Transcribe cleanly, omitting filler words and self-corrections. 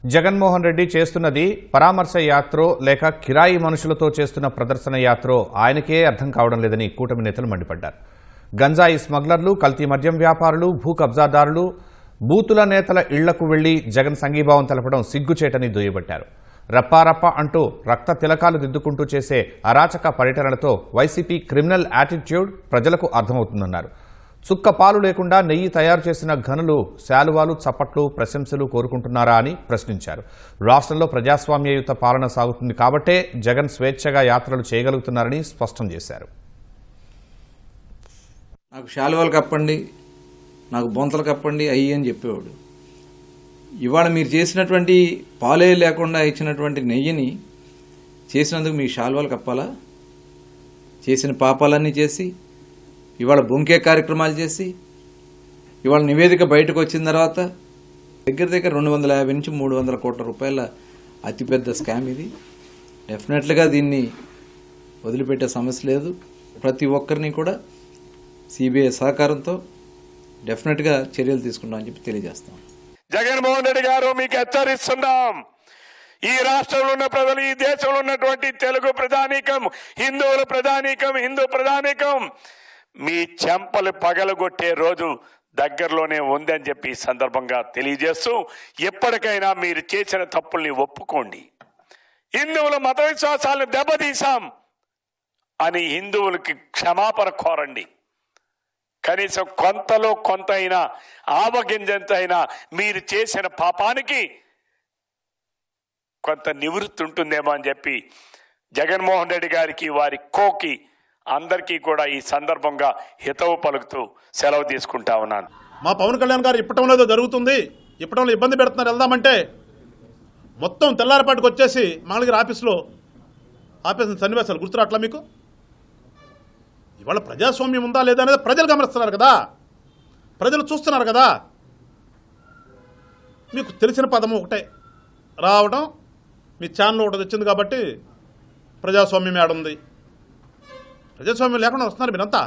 జగన్మోహన్ రెడ్డి చేస్తున్నది పరామర్శ యాత్రో లేక కిరాయి మనుషులతో చేస్తున్న ప్రదర్శన యాత్రో ఆయనకే అర్థం కావడం లేదని కూటమి నేతలు మండిపడ్డారు. గంజాయి స్మగ్లర్లు, కల్తీ మద్యం వ్యాపారులు, భూ కబ్జాదారులు, బూతుల నేతల ఇళ్లకు వెళ్లి జగన్ సంఘీభావం తెలపడం సిగ్గుచేటని దుయ్యబట్టారు. రప్పారప్ప అంటూ రక్త తిలకాలు దిద్దుకుంటూ చేసే అరాచక పర్యటనలతో వైసీపీ క్రిమినల్ యాటిట్యూడ్ ప్రజలకు అర్థమవుతుందన్నారు. చుక్క పాలు లేకుండా నెయ్యి తయారు చేసిన ఘనులు శాలువాలు, చప్పట్లు, ప్రశంసలు కోరుకుంటున్నారా అని ప్రశ్నించారు. రాష్ట్రంలో ప్రజాస్వామ్యయుత పాలన సాగుతుంది కాబట్టే జగన్ స్వేచ్ఛగా యాత్రలు చేయగలుగుతున్నారని స్పష్టం చేశారు. నాకు శాలువాలు కప్పండి, నాకు బొంతలు కప్పండి అయ్యి అని చెప్పేవాడు. ఇవాళ మీరు చేసినటువంటి పాలే లేకుండా ఇచ్చినటువంటి నెయ్యిని చేసినందుకు మీ శాలువాలు కప్పాలా? చేసిన పాపాలన్నీ చేసి ఇవాళ బొంకే కార్యక్రమాలు చేసి ఇవాళ నివేదిక బయటకు వచ్చిన తర్వాత దగ్గర 250 నుంచి 300 కోట్ల రూపాయల అతిపెద్ద స్కామ్ ఇది. డెఫినెట్లుగా దీన్ని వదిలిపెట్టే సమస్య లేదు. ప్రతి ఒక్కరిని కూడా సిబిఐ సహకారంతో డెఫినెట్గా చర్యలు తీసుకుంటామని చెప్పి తెలియజేస్తాం. జగన్మోహన్ రెడ్డి గారు మీకు హెచ్చరిస్తున్నాం. ఈ రాష్ట్రంలో ఉన్న ప్రజలు, ఈ దేశంలో ఉన్నటువంటి తెలుగు ప్రధానికం, హిందువుల ప్రధానికం, హిందూ ప్రధానికం మీ చెంపలు పగలగొట్టే రోజు దగ్గరలోనే ఉందని చెప్పి ఈ సందర్భంగా తెలియజేస్తూ ఎప్పటికైనా మీరు చేసిన తప్పుల్ని ఒప్పుకోండి. హిందువుల మత విశ్వాసాలను దెబ్బతీశాం అని హిందువులకి క్షమాపణ కోరండి. కనీసం కొంతలో కొంత అయినా, ఆవగింజంత అయినా మీరు చేసిన పాపానికి కొంత నివృత్తి ఉంటుందేమో అని చెప్పి జగన్మోహన్ రెడ్డి గారికి, వారి కోకి అందరికీ కూడా ఈ సందర్భంగా హితవు పలుకుతూ సెలవు తీసుకుంటా ఉన్నాను. మా పవన్ కళ్యాణ్ గారు ఇప్పటంలో ఏదో జరుగుతుంది, ఇప్పటంలో ఇబ్బంది పెడుతున్నారు, వెళ్దామంటే మొత్తం తెల్లారిపాటికి వచ్చేసి మంగళగిరి ఆఫీసులో ఆపేసిన సన్నివేశాలు గుర్తురాట్లా మీకు? ఇవాళ ప్రజాస్వామ్యం ఉందా లేదా అనేది ప్రజలు గమనిస్తున్నారు కదా, ప్రజలు చూస్తున్నారు కదా. మీకు తెలిసిన పదము ఒకటే, రావడం మీ ఛానల్ ఒకటి వచ్చింది కాబట్టి ప్రజాస్వామ్యం ఏడుంది. ప్రజాస్వామ్యం లేకుండా వస్తున్నారు మీరంతా.